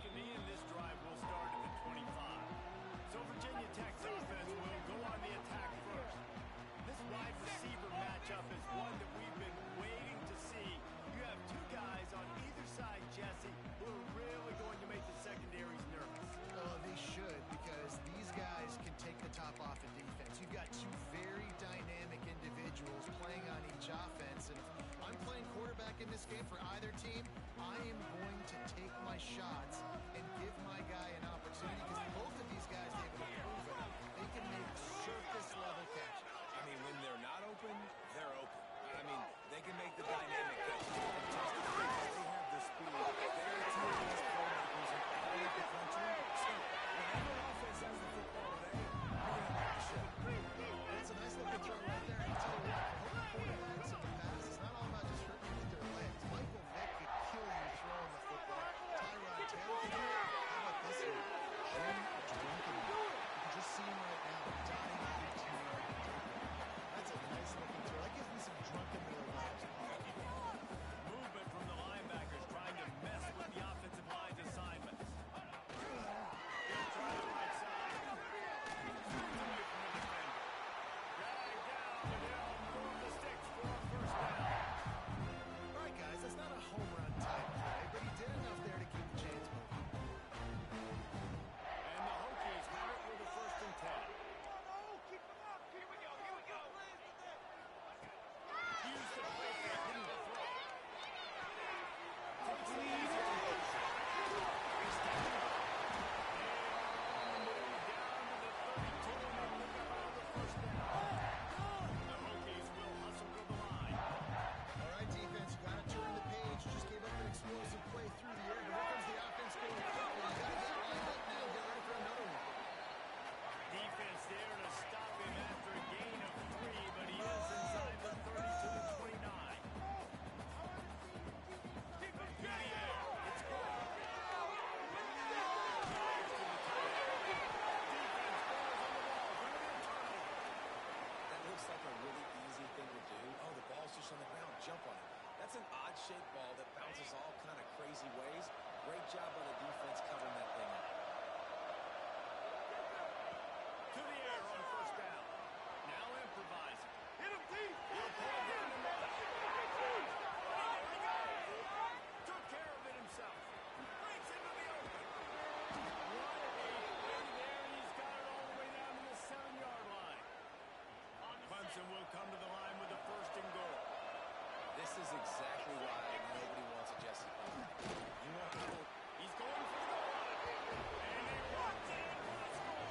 to me, and this drive will start at the 25. So Virginia Tech's offense will go on the attack first. This wide receiver matchup is one that we've been waiting to see. You have two guys on either side, Jesse, who are really going to make the secondaries nervous. Oh, they should, because these guys can take the top off of defense. You've got two very dynamic individuals playing on each offense, and if I'm playing quarterback in this game for either team, I am going to take my shots and give my guy an opportunity, because both of these guys, they've proven they can make surface-level catches. I mean, when they're not open, they're open. I mean, they can make the dynamic catches. They have the speed. They're the two of these playmakers in all of the country. So, whenever offense has the football today, they're going to have a show. That's a nice looking throw right there. I'll tell you what, the whole quarterbacks of the pass, it's not all about just hurting you with their legs. Michael Vick could kill you throwing the football. Tyrod Taylor can do it. How about this one? Jim Duncan. You can just see him right now, dotting the 15-yard. That's a nice looking throw. That gives me some drunken little vibes. Movement from the linebackers trying to mess with the offensive line's assignments. He'll try the right side. Away from the defender. Drag down the hill, move the sticks for a first down. All right, guys, that's not a home run type play, but he did enough there to keep the chains moving. And the Hokies have it with a 1st and 10. Use the play fake in the throw. Takes the easy motion. He's down. And move down to the 32 and they pick up another 1st down. The Hokies will hustle to the line. All right, defense, you got to turn the page. You just gave up an explosive play through the air, but here comes the offense going quickly. You got to get lined up now. Get ready for another one. Defense there to stop him after a gain of 3, but he is inside the 32-29. To the air. It's good. Drives to the tight end. Defense falls on the wall. Going to be a turnover. That looks like a really easy thing to do. Oh, the ball's just on the ground. Jump on it. That's an odd-shaped ball that bounces all kind of crazy ways. Great job by the defense covering that thing up. To the air on 1st down. Now improvising. Hit him deep. He'll pull it down the middle. There he goes. Took care of it himself. Breaks into the open. What a play there. He's got it all the way down to the 7-yard line. Clemson will come to the line with a 1st and goal. This is exactly why nobody wants a Jesse. You want to know? He's going for the goal line. And he runs in for the score.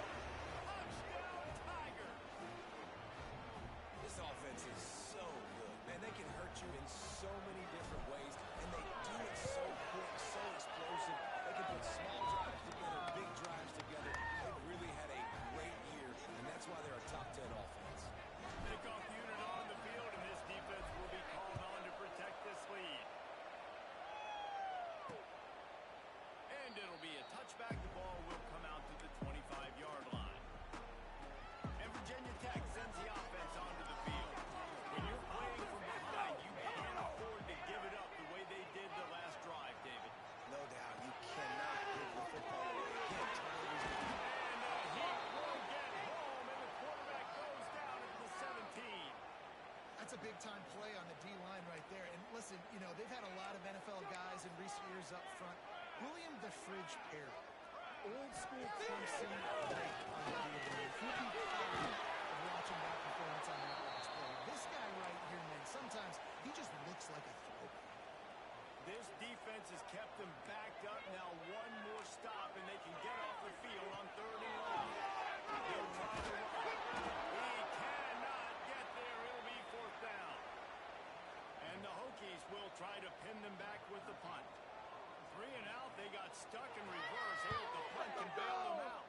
Touchdown, Tiger. This offense is so good. Man, they can hurt you in so many different ways, and they do it so quick, so explosive. They can put small drives together, big drives together. They've really had a great year, and that's why they're a top 10 offense. Kickoff unit on the field, and this defense will be called on to protect this lead. And it'll be a touchback. The ball will come out to the 25-yard line. And Virginia Tech sends the offense onto the field. When you're playing from behind, you can't afford to give it up the way they did the last drive, David. No doubt. You cannot give the football away. Again, turnovers. And the heat will get home, and the quarterback goes down at the 17. That's a big-time play on the D-line right there. And listen, you know, they've had a lot of NFL guys in recent years up front. William the Fridge Perry, old-school Clemson great on the D-line. If you'd be proud of watching that performance on that last play. This guy right here, man, sometimes he just looks like a throwback. This defense has kept them backed up. Now one more stop, and they can get off the field on 3rd and long. They'll try to run. He cannot get there. It'll be 4th down. And the Hokies will try to pin them back with the punt. 3 and out. They got stuck in reverse. Hey, if the punt can bail them out.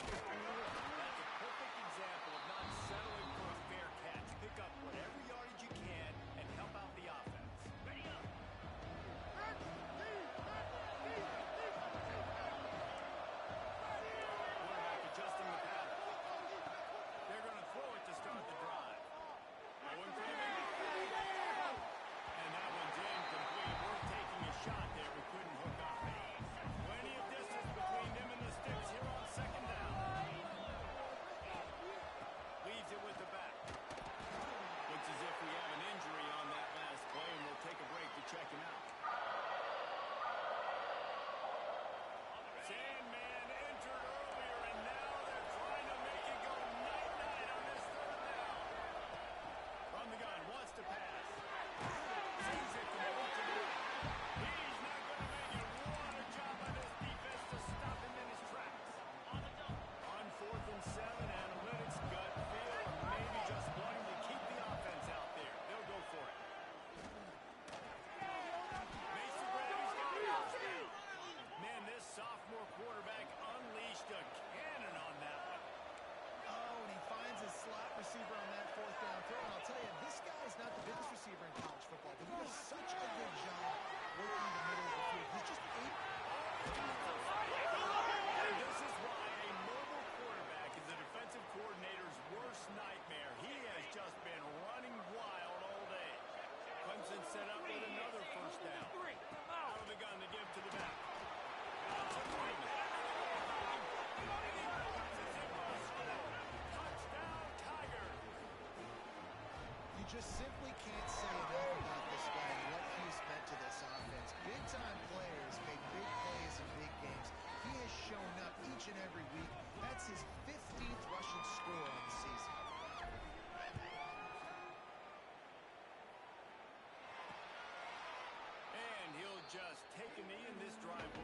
That's a perfect example of not settling for a fair catch. Pick up whatever yardage you can and help out the offense. Ready up. Quarterback adjusting the pattern. They're going to throw it to start the drive. Going for the big. And now just simply can't say enough about this guy and what he has meant to this offense. Big-time players make big plays in big games. He has shown up each and every week. That's his 15th rushing score on the season. And he'll just take a knee in this drive.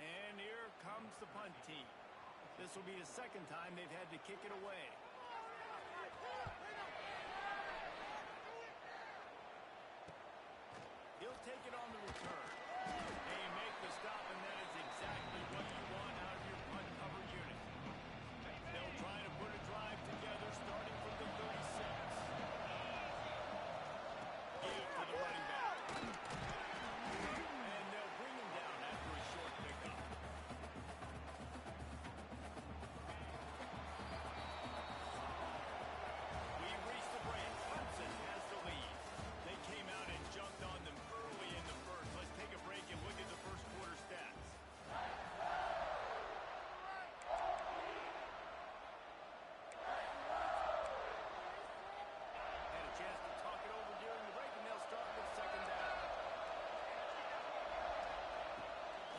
And here comes the punt team. This will be the second time they've had to kick it away. He'll take it on the return. They make the stop, and that is exactly what you want out of your punt cover unit. They'll try to put a drive together starting from the 36. Give to the running back. And they'll bring him down after a short pickup. We've reached the break. Clemson has the lead. They came out and jumped on them early in the first. Let's take a break and look at the first quarter stats. Had a chance to talk it over during the break, and they'll start with second down.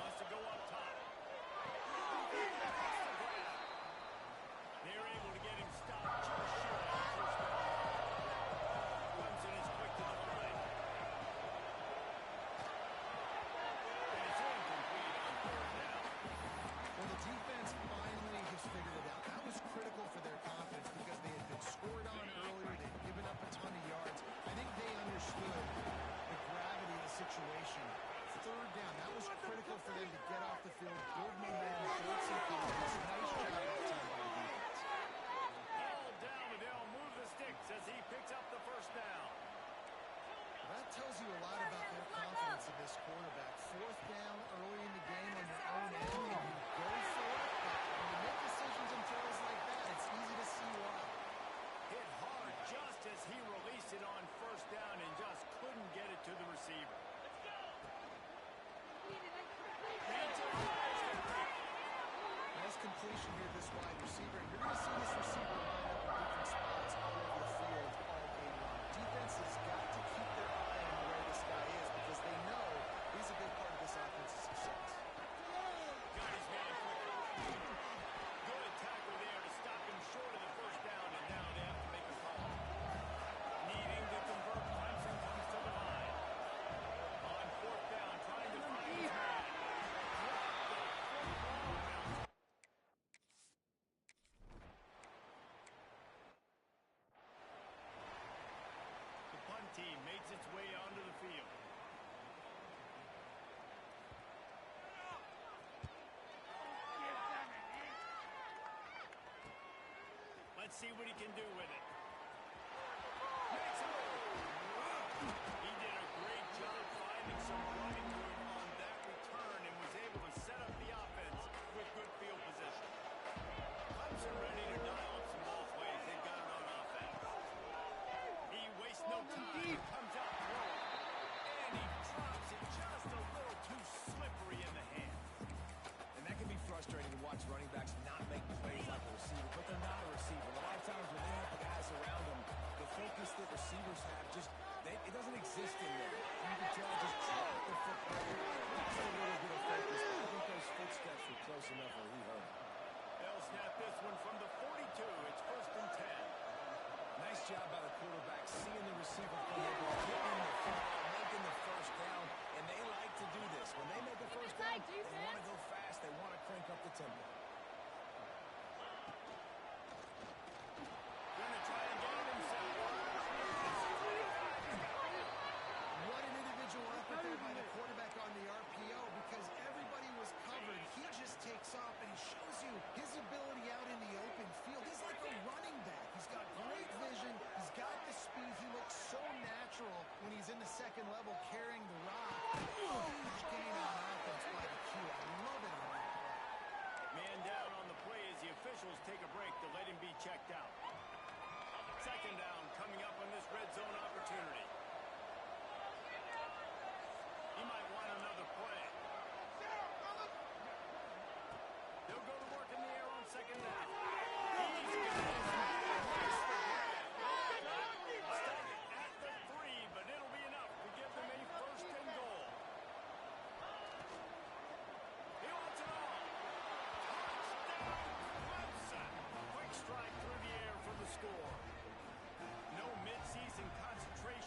Wants to go up top. They're able to get him stopped just short of the first down. Clemson is quick to the line. And it's incomplete on third down. Well, the defense finally has figured it out. That was critical for their confidence because they had been scored on earlier. They'd given up a ton of yards. I think they understood the gravity of the situation. Third down, that was critical for them to get off the field, build momentum, build some confidence. Nice job that time by the defense. All down, and they'll move the sticks as he picks up the first down. That tells you a lot about their confidence in this quarterback. Fourth down early in the game on your own end, and you go for it. But when you make decisions in throws like that, it's easy to see why. Hit hard just as he released it on first down and just couldn't get it to the receiver. Nice completion here, this wide receiver. And you're going to see this receiver line up in different spots all over the field all game long. Defense has got to keep their eye on where this guy is because they know he's a big part of this offense's success. Got his man quickly. Good tackle there to stop him short of the first down, and now they have to make a call. Needing to convert, Clemson comes to the line. On fourth down, trying to find his man. The punt team makes its way onto the field. Let's see what he can do with it. Makes it. He did a great job finding some running room on that return and was able to set up the offense with good field position. Clemson ready to dial up some ball plays. They've got it on offense. He wastes no time. Comes out through. And he drops it just a little too slippery in the hand. And that can be frustrating to watch running backs not make plays like a receiver, but they're not a receiver. A lot of times when they have the guys around them, the focus that receivers have just, it doesn't exist in there. You can tell just drop the football. Lost a little bit of focus. I think those footsteps were close enough where he heard. They'll snap this one from the 42. It's first and 10. Nice job by the quarterback, seeing the receiver come over, hitting the football, making the first down, and they like to do this. When they make a first down, they want to go fast, they want to crank up the tempo. Gonna try and get it himself. What an individual effort there by the quarterback on the RPO because everybody was covered. He just takes off and he shows you his ability out in the open field. He's like a running back. He's got great vision. He's got the speed. He looks so natural when he's in the second level carrying the rock. Huge gain on offense by the Q. I love it on that play. Man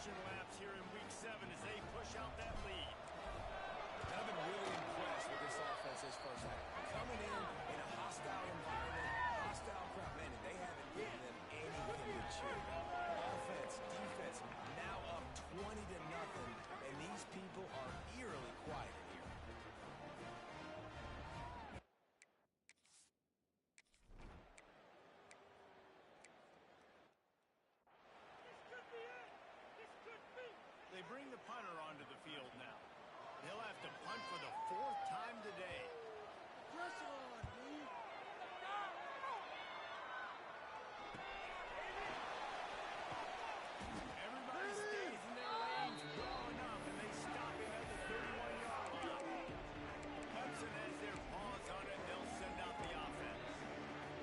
possession laps here in Week 7 as they push out that lead. I've been really impressed with this offense this first half. Coming in a hostile environment, hostile crowd, man, and they haven't given them anything to cheer about. Offense, defense, now up 20-0, and these people are eerily quiet in here. They bring the punter onto the field now. They'll have to punt for the 4th time today. Pressure on, dude. Everybody stays in their lanes well enough, and they stop him at the 31-yard line. Clemson has their paws on it. They'll send out the offense.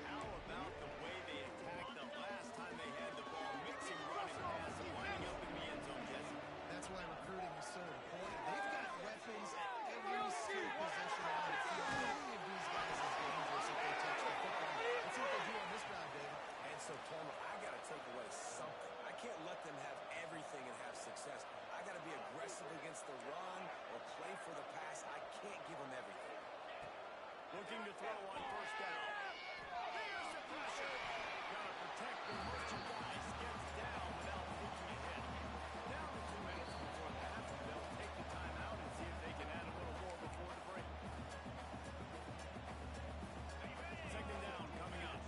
How about the way they attacked the last time they had the ball, mixing run and pass and winding up in the end zone, Jesse? That's why recruiting is so important. They've got weapons at every skill position on the field. Any of these guys is dangerous if they touch the football. Let's see what they do on this drive, David. And so, Palmer, I got to take away something. I can't let them have everything and have success. I got to be aggressive against the run or play for the pass. I can't give them everything. Looking to throw on first down. Here's the pressure. Got to protect the merchandise. Gets down without taking a hit. Down to 2 minutes before the half. They'll take the timeout and see if they can add a little more before the break. Second down coming up.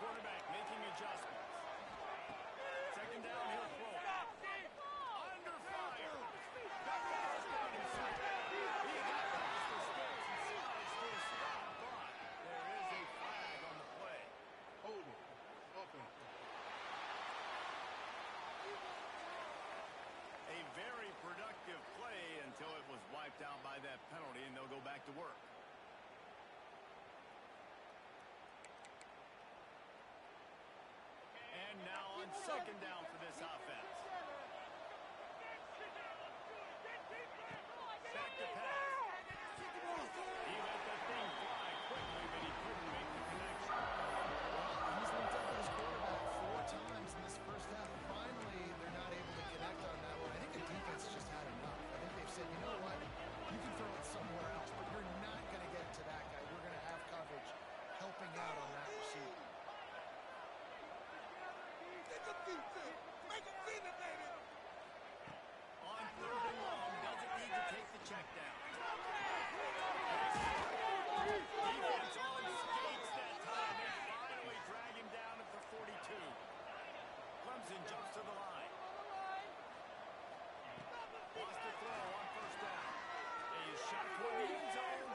Quarterback making adjustments. Second down, he'll throw it. Under fire. That ball's down inside. He got past the sticks and sliced to a stop, but there is a flag on the play. Hold it. Okay. A very productive play until it was wiped out by that penalty, and they'll go back to work. And now on second down for this offense. Back to pass. He let the thing fly quickly, but he couldn't make the connection. Well, he's linked up with his quarterback 4 times in this first half. Finally, they're not able to connect on that one. I think the defense just had enough. I think they've said, you know what, you can throw it somewhere else, but you're not going to get to that guy. We're going to have coverage helping out on that receiver. Make a feeling, baby. On third and long, doesn't need to take the check down. Defense on skates that time. They finally drag him down at the 42. Clemson jumps to the line. Lost the throw on first down. A shot toward the end zone.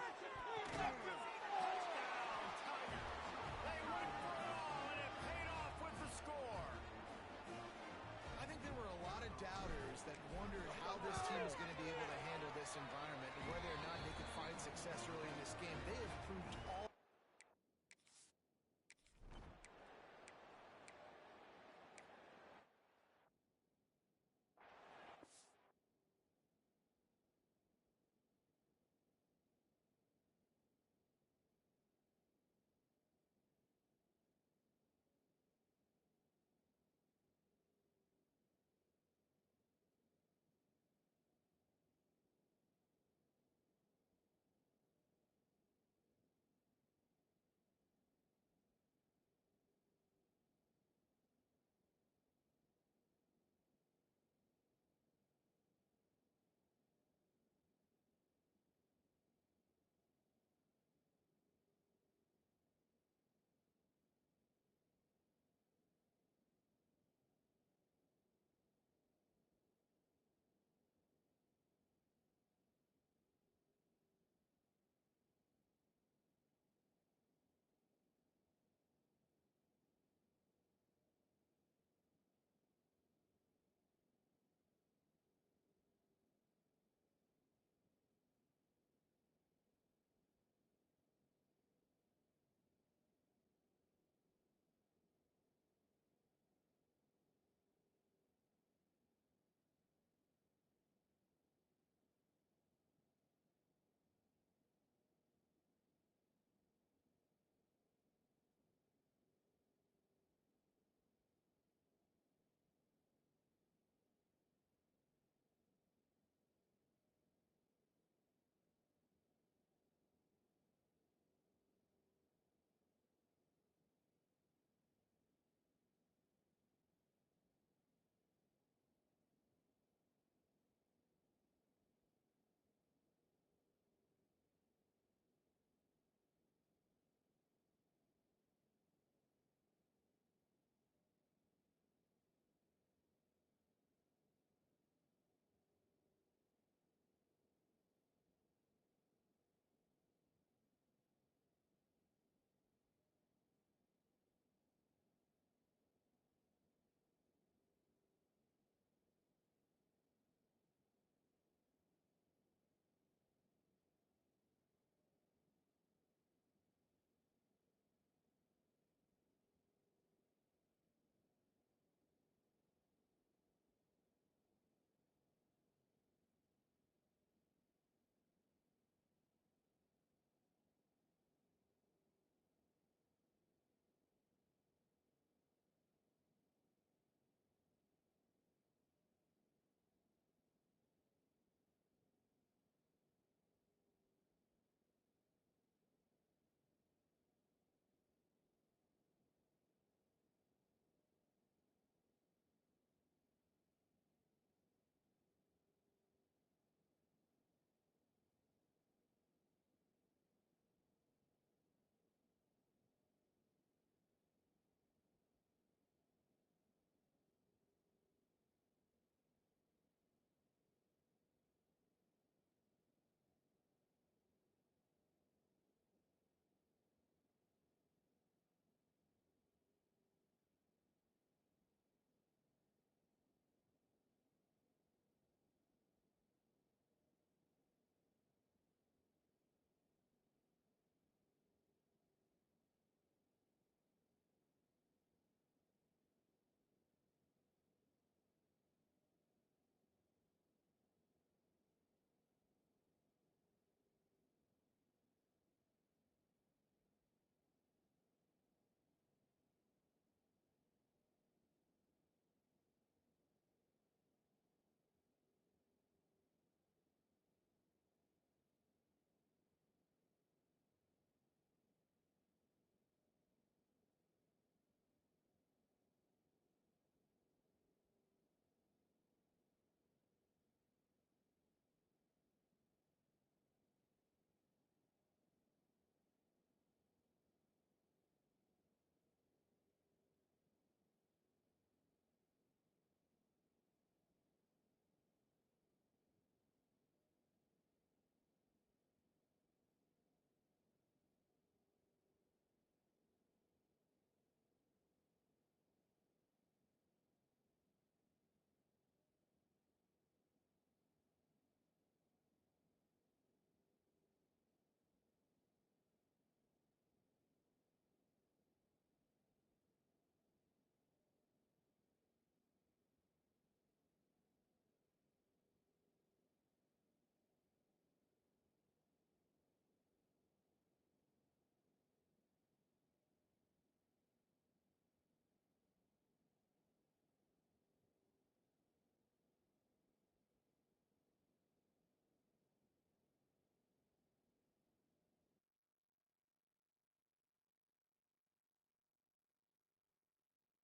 Touchdown, Tigers. They went for it all, and it paid off with the score. I think there were a lot of doubters that wondered how this team was going to be able to handle this environment and whether or not they could find success early in this game. They have proved all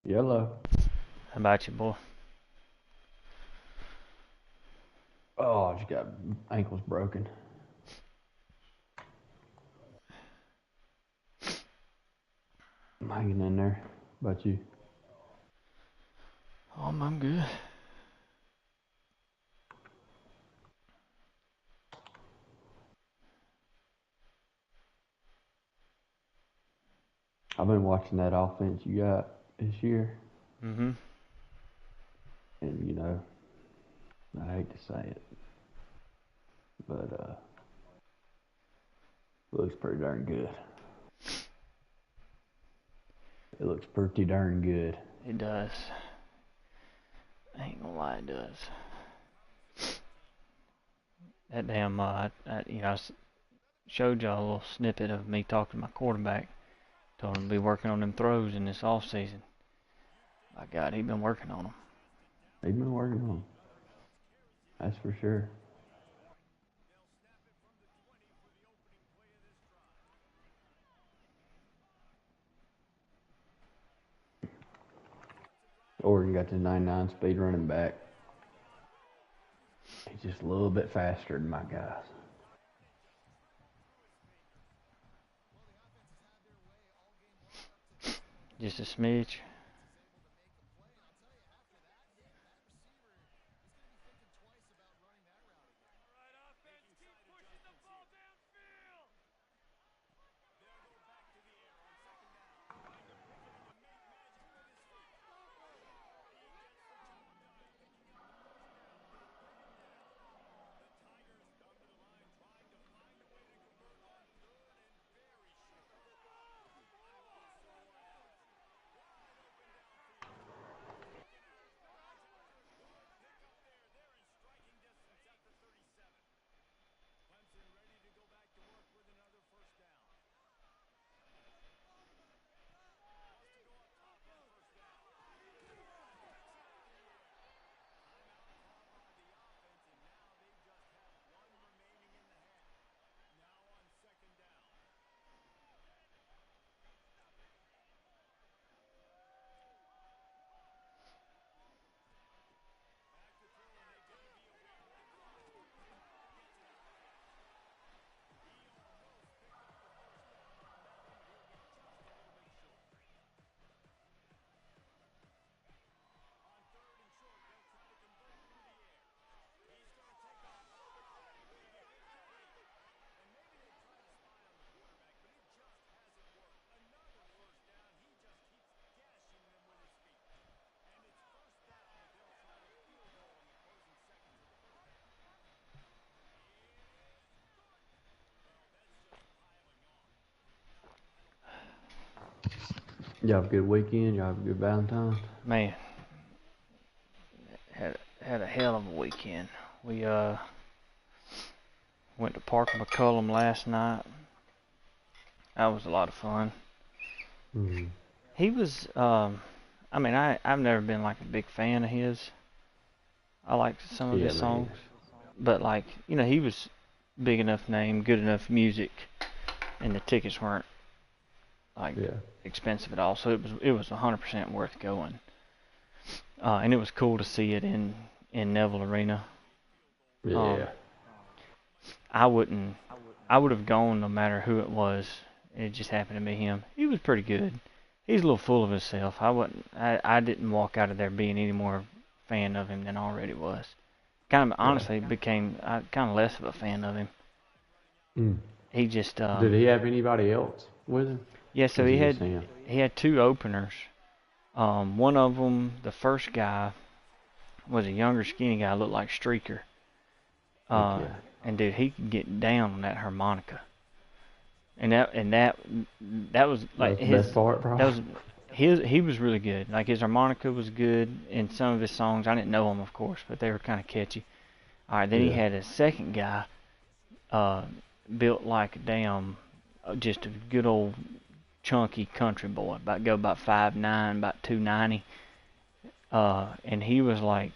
Yellow. How about you, boy? Oh, I just got ankles broken. I'm hanging in there. How about you? I'm good. I've been watching that offense you got this year, Mm-hmm. and I hate to say it, but it looks pretty darn good. It looks pretty darn good. It does. I ain't gonna lie, it does. That damn, I showed y'all a little snippet of me talking to my quarterback. Told him to be working on them throws in this off season. My God, he been working on them. They've been working on them. That's for sure. Oregon got the 9.9 speed running back. He's just a little bit faster than my guys. Just a smidge. Y'all have a good weekend. Y'all have a good Valentine's. Man, had a hell of a weekend. We went to Park McCullum last night. That was a lot of fun. Mm-hmm. He was, I've never been like a big fan of his. I like some of his songs, but like, he was big enough name, good enough music, and the tickets weren't like expensive at all. So it was 100% worth going. And it was cool to see it in Neville Arena. Yeah. I would have gone no matter who it was. It just happened to be him. He was pretty good. He's a little full of himself. I didn't walk out of there being any more fan of him than I already was. Kind of honestly became kind of less of a fan of him. Mm. He just did he have anybody else with him? Yeah, so he had two openers. One of them, the first guy, was a younger, skinny guy, looked like Streaker. And dude, he could get down on that harmonica. And that was like his best part, bro. That was he was really good. Like his harmonica was good in some of his songs. I didn't know them, of course, but they were kind of catchy. All right, then he had a second guy, built like a damn, just a good old chunky country boy, about 5'9", about 290. And he was like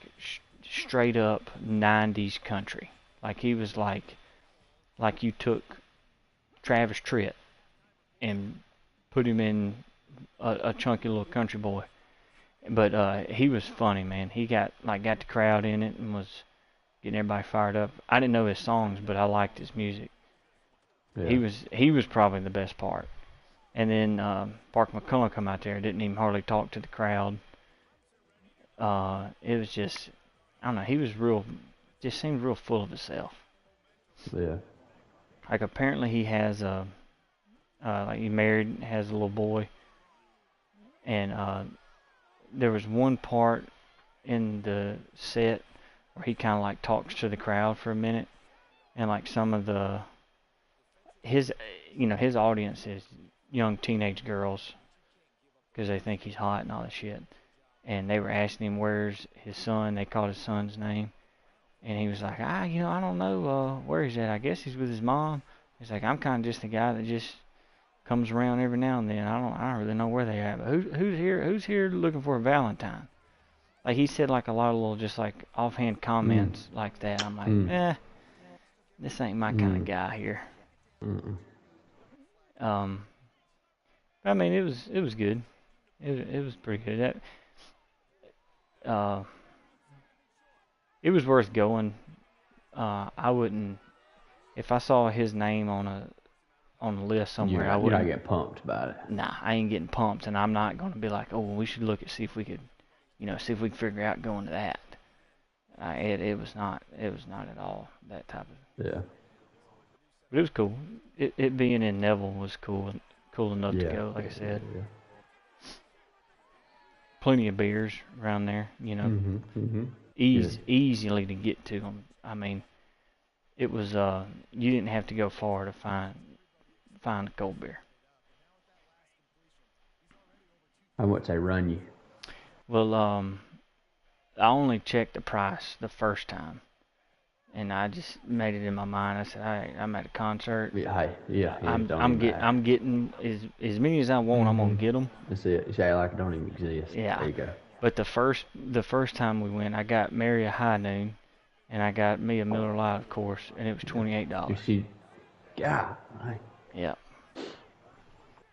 straight up 90s country. Like he was like you took Travis Tritt and put him in a chunky little country boy. But he was funny, man. He got the crowd in it and was getting everybody fired up. I didn't know his songs, but I liked his music. Yeah. He was probably the best part. And then Park McCullough come out there, didn't even hardly talk to the crowd. It was just, I don't know, he was just seemed real full of himself. Yeah. Like apparently he has like he married, has a little boy, and there was one part in the set where he kind of like talks to the crowd for a minute, and like some of his audience is young teenage girls because they think he's hot and all that shit. And they were asking him where's his son. They called his son's name, and he was like, I don't know where he's at. I guess he's with his mom. He's like, I'm kind of just the guy that just comes around every now and then. I don't really know where they are. But who's here looking for a Valentine? Like he said, like a lot of little just like offhand comments like that. I'm like, this ain't my kind of guy here. I mean, it was good. It was pretty good. It was worth going. I wouldn't, if I saw his name on a list somewhere, I You're wouldn't. not getting pumped about it. Nah, I ain't getting pumped, and I'm not gonna be like, oh, well, we should look and see if we could, see if we can figure out going to that. It was not at all that type of. Yeah. But it was cool. It being in Neville was cool enough to go. Like I said, Yeah. plenty of beers around there. Easily to get to them. I mean, it was you didn't have to go far to find a cold beer. How much they run you? Well, I only checked the price the first time, and I just made it in my mind. I said, I'm at a concert. I'm getting as many as I want. I'm gonna get them. That's it. You say like it don't even exist. Yeah. There you go. But the first time we went, I got Mary a High Noon, and I got me a Miller Lite, of course, and it was $28. God. Yeah.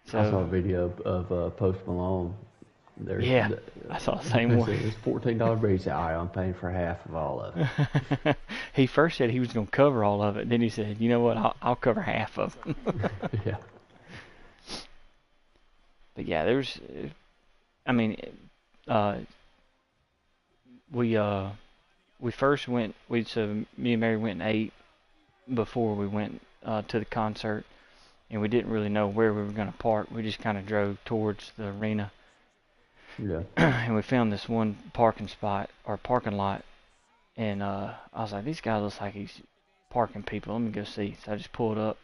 So, I saw a video of Post Malone. I saw the same one. It was $14 beer. He said, all right, I'm paying for half of all of it. He first said he was going to cover all of it. Then he said, you know what, I'll cover half of it. Yeah. But yeah, there's, I mean, we first went, so me and Mary went and ate before we went to the concert, and we didn't really know where we were going to park. We just kind of drove towards the arena. Yeah. And we found this one parking lot, and I was like, this guy looks like he's parking people. Let me go see. So I just pulled up,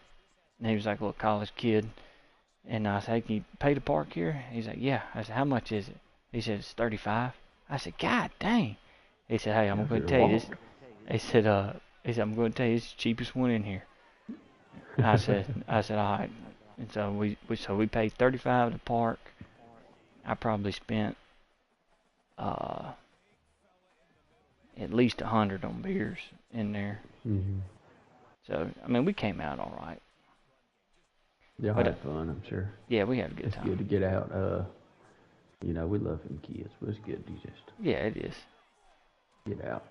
and he was like a little college kid, and I said, hey, can you pay to park here? He's like, yeah. I said, how much is it? He said, it's $35. I said, God dang. He said, hey, I'm going to tell you this. He said, I'm going to tell you it's the cheapest one in here. And I said, all right. And so we paid $35 to park. I probably spent at least $100 on beers in there. Mm-hmm. So I mean, we came out all right. Y'all had fun, I'm sure. Yeah, we had a good time. It's good to get out. We love them kids, but it's good to just. Yeah, it is. Get out.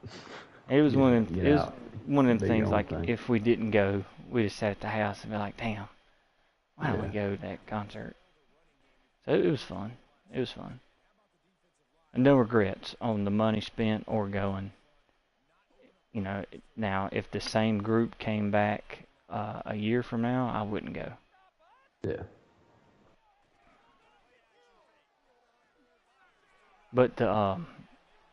It was one of them things. Like thing. if we didn't go, we just sat at the house and be like, damn, why don't we go to that concert? So it was fun. It was fun. And no regrets on the money spent or going. Now if the same group came back a year from now, I wouldn't go. Yeah. But I'm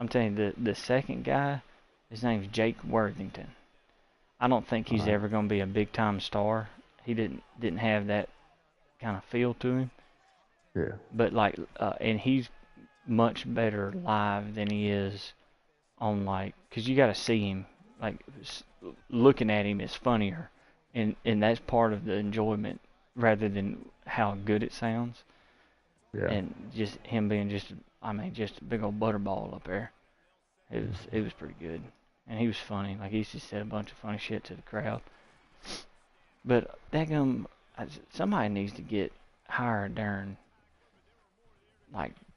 telling you, the second guy, his name's Jake Worthington. I don't think he's ever going to be a big time star. He didn't have that kind of feel to him. Yeah. But and he's much better live than he is on because you got to see him. Looking at him is funnier, and that's part of the enjoyment rather than how good it sounds. Yeah. And just him being just a big old butterball up there. It was pretty good, and he was funny. He just said a bunch of funny shit to the crowd. But somebody needs to get hired during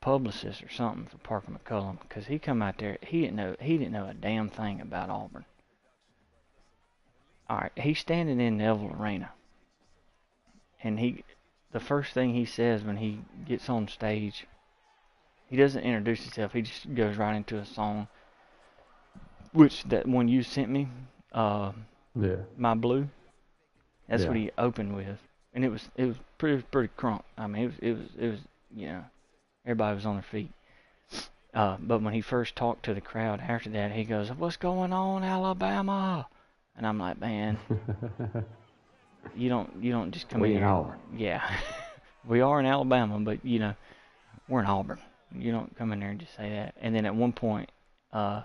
publicist or something for Parker McCullum, because he come out there, he didn't know a damn thing about Auburn. All right, he's standing in Neville Arena, and the first thing he says when he gets on stage, he doesn't introduce himself. He just goes right into a song, which that one you sent me, My Blue. That's what he opened with, and it was pretty crunk. I mean, it was everybody was on their feet. But when he first talked to the crowd after that, he goes, "What's going on, Alabama?" And I'm like, man, you don't just come in here. Auburn. Yeah, we are in Alabama, but we're in Auburn. You don't come in there and just say that. And then at one point, from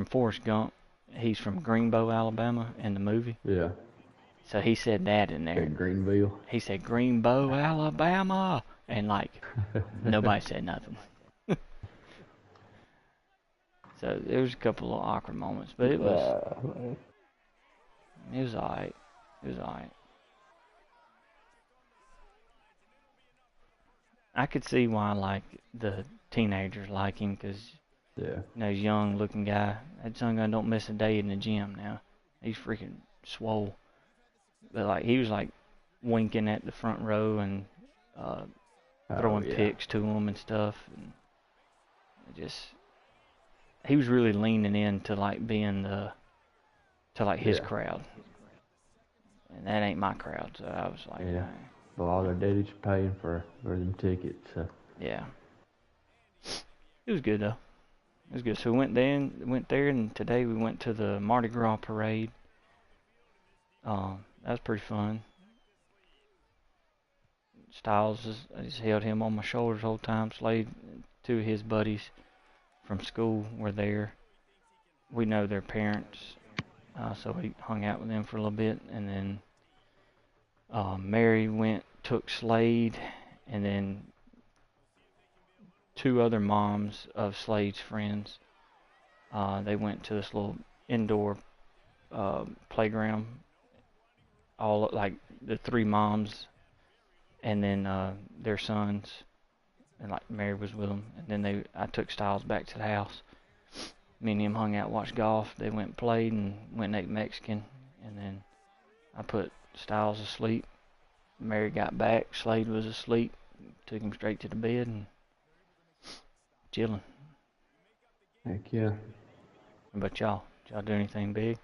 Forrest Gump, he's from Greenbow, Alabama, in the movie. Yeah. So he said that in there. Greenville. He said Greenbow, Alabama, and nobody said nothing. So there was a couple of awkward moments, but it was alright. It was alright. I could see why the teenagers like him, because he's young looking guy. That young guy don't miss a day in the gym now. He's freaking swole. But he was winking at the front row and throwing picks to him and stuff, and he was really leaning into being his crowd, and that ain't my crowd. So I was like, yeah. Well, all their daddies are paying for them tickets. So. Yeah. It was good though. It was good. So we went there, and today we went to the Mardi Gras parade. That was pretty fun. Styles, I just held him on my shoulders the whole time. Slade, two of his buddies from school were there. We know their parents, so we hung out with them for a little bit. And then Mary took Slade, and then two other moms of Slade's friends. They went to this little indoor playground. All the three moms, and then their sons, and Mary was with them. And then I took Styles back to the house. Me and him hung out, watched golf. They went and played and went and ate Mexican. And then I put Styles asleep. Mary got back. Slade was asleep. Took him straight to the bed and chilling. Heck yeah. What about y'all? Did y'all do anything big?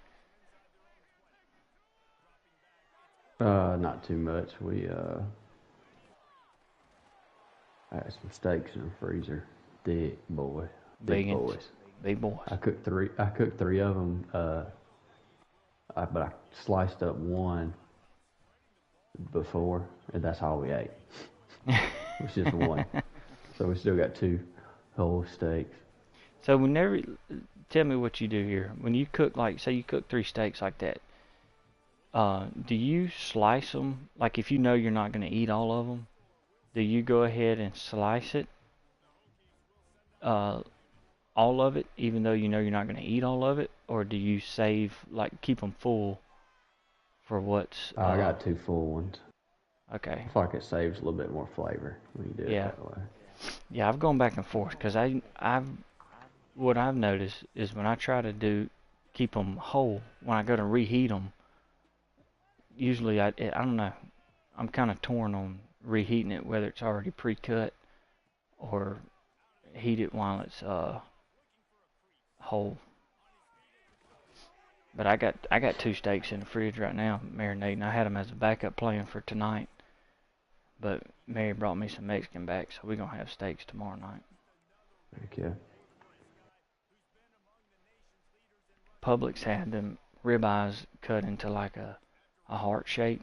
Not too much. We had some steaks in the freezer. Big boys. Big boys. I cooked three of them. But I sliced up one before, and that's all we ate. It was just one. So we still got two whole steaks. So tell me what you do here. When you cook, say you cook 3 steaks like that, do you slice them? If you know you're not going to eat all of them, do you go ahead and slice it, all of it, even though you know you're not going to eat all of it? Or do you save, keep them full for what's... I got 2 full ones. Okay. I feel like it saves a little bit more flavor when you do it that way. Yeah, I've gone back and forth, because what I've noticed is when I try to keep them whole, when I go to reheat them, usually I don't know, I'm kind of torn on reheating it, whether it's already pre-cut or heat it while it's whole. But I got 2 steaks in the fridge right now marinating. I had them as a backup plan for tonight, but Mary brought me some Mexican back, so we're gonna have steaks tomorrow night. Heck yeah. Publix had them ribeyes cut into a heart shape,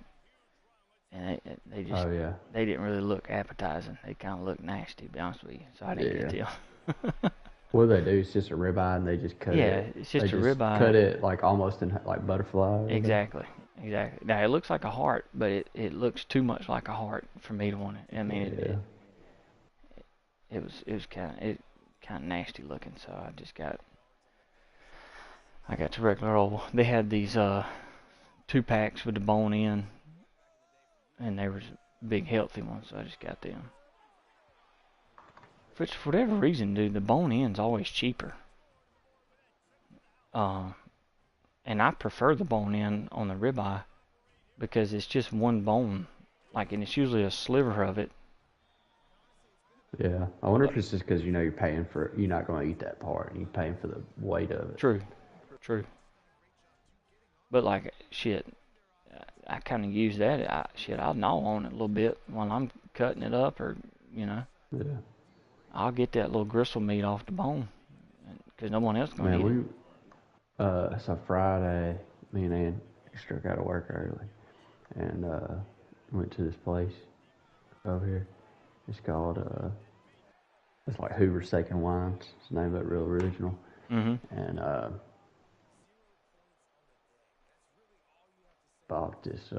and they just they didn't really look appetizing. They kind of looked nasty, to be honest with you. So I didn't get them. What do they do? It's just a ribeye, and they just cut it. Yeah, it's just a ribeye. Cut it almost in butterfly. Exactly. Now it looks like a heart, but it looks too much like a heart for me to want it. I mean, it was kind of nasty looking. So I got the regular old. They had these 2 packs with the bone in, and they were big healthy ones, so I just got them. which for whatever reason, dude, the bone in's always cheaper. And I prefer the bone in on the ribeye because it's just one bone, like, and it's usually a sliver of it. Yeah, I wonder if it's just because you're paying for you're not going to eat that part, and you're paying for the weight of it. True. But like, shit, I kind of use that. I'll gnaw on it a little bit while I'm cutting it up, or Yeah. I'll get that little gristle meat off the bone because no one else gonna eat it. So Friday, me and Ann struck out of work early, and went to this place over here. It's called it's like Hoover Steak and Wines. It's the name of it, real original. Mm-hmm. And bought this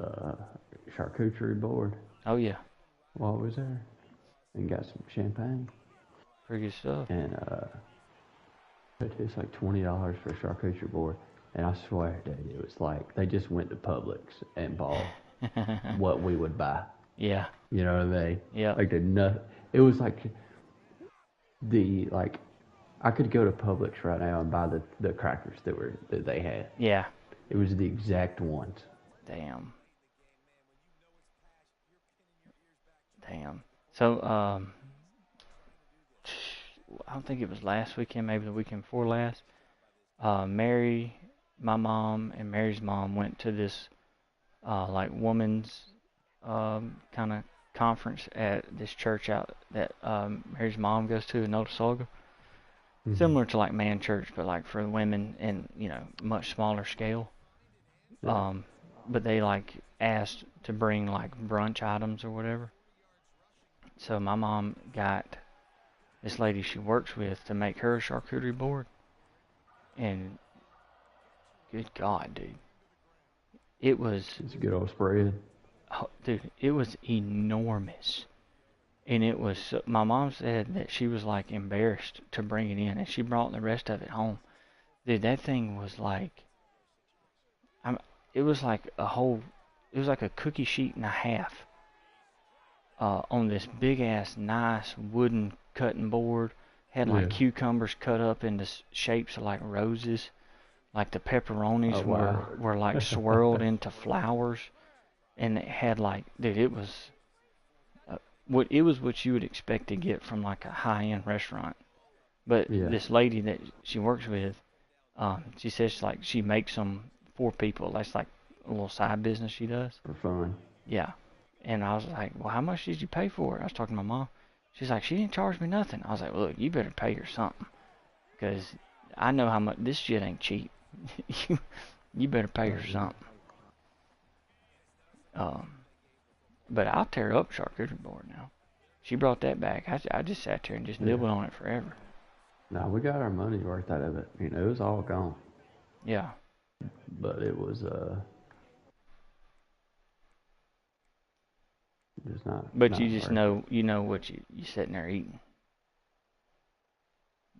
charcuterie board Oh yeah, while I was there, and got some champagne. pretty good stuff. And it's like $20 for a charcuterie board. And I swear, dude, it was like they just went to Publix and bought what we would buy. Yeah. You know what I mean? Yeah. Like it was like I could go to Publix right now and buy the crackers that they had. Yeah. It was the exact ones. Damn. So I don't think it was last weekend, maybe the weekend before last. Mary, my mom, and Mary's mom went to this like woman's kind of conference at this church out that Mary's mom goes to in Notasulga. Mm-hmm. Similar to like Man Church, but like for women and much smaller scale. Yeah. But they like asked to bring like brunch items or whatever. So my mom got this lady she works with to make her a charcuterie board. And good God, dude. It's a good old spread. Oh, dude, it was enormous. And it was, my mom said that she was like embarrassed to bring it in, and she brought the rest of it home. Dude, that thing was like, it was like a cookie sheet and a half on this big ass nice wooden cutting board. Had like cucumbers cut up into shapes of like roses. Like the pepperonis were like swirled into flowers. And it had like, dude, it was what you would expect to get from like a high-end restaurant. But this lady that she works with, she says like she makes them for people. That's like a little side business she does. For fun. Yeah. And I was like, well, how much did you pay for it? I was talking to my mom. She's like, she didn't charge me nothing. I was like, look, you better pay her something. Because I know how much, this shit ain't cheap. You better pay her something. But I'll tear up charcuterie board now. She brought that back. I just sat there and just nibbled on it forever. No, we got our money worth out of it. It was all gone. Yeah. But it was just not. But not you just worth know what you sitting there eating.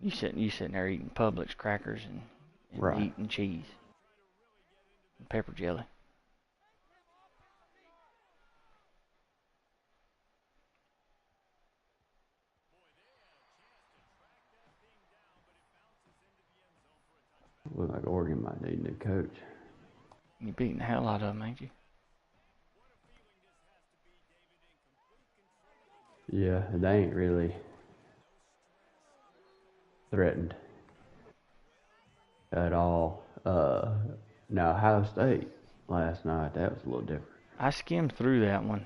You sitting there eating Publix crackers and right. eating cheese and pepper jelly. Look like Oregon might need a new coach. You beating the hell out of them, ain't you? Yeah, they ain't really threatened at all. Now Ohio State last night, that was a little different. I skimmed through that one.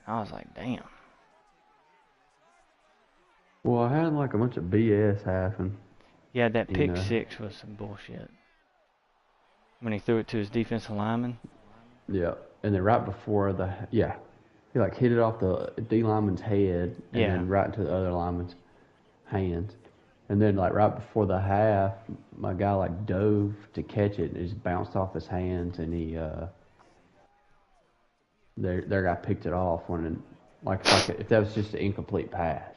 I was like, damn. Well, I had like a bunch of BS happen. Yeah, that pick six was some bullshit. When he threw it to his defensive lineman. Yeah, and then right before he like hit it off the D lineman's head and then right into the other lineman's hands. And then like right before the half, my guy like dove to catch it and it just bounced off his hands and he their guy picked it off when if that was just an incomplete pass.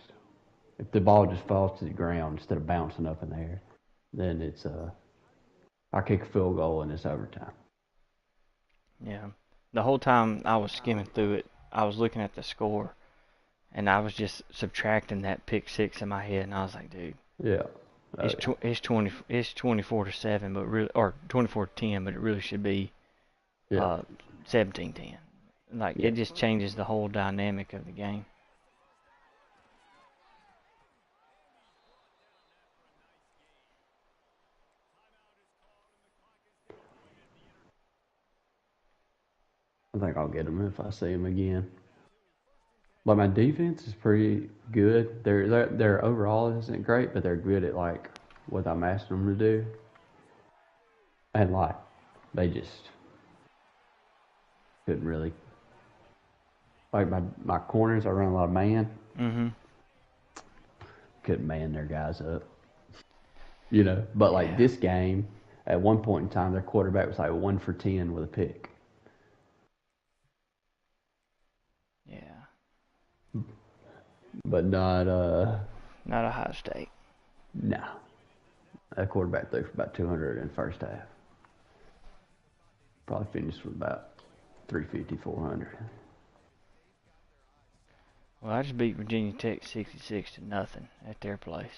If the ball just falls to the ground instead of bouncing up in the air, then it's I kick a field goal and it's overtime. Yeah. The whole time I was skimming through it, I was looking at the score. And I was just subtracting that pick six in my head, and I was like, dude, Yeah. it's 24-7, but really, or 24-10, but it really should be 17-10. Like it just changes the whole dynamic of the game. I think I'll get them if I see them again. Like my defense is pretty good. Their overall isn't great, but they're good at like what I'm asking them to do. And like they just couldn't really. Like my corners, I run a lot of man. Mm-hmm. Couldn't man their guys up. You know, but like this game, at one point in time, their quarterback was like 1 for 10 with a pick. Yeah. But not Ohio State. No. That quarterback threw for about 200 in the first half. Probably finished with about 350, 400. Well, I just beat Virginia Tech 66-0 at their place.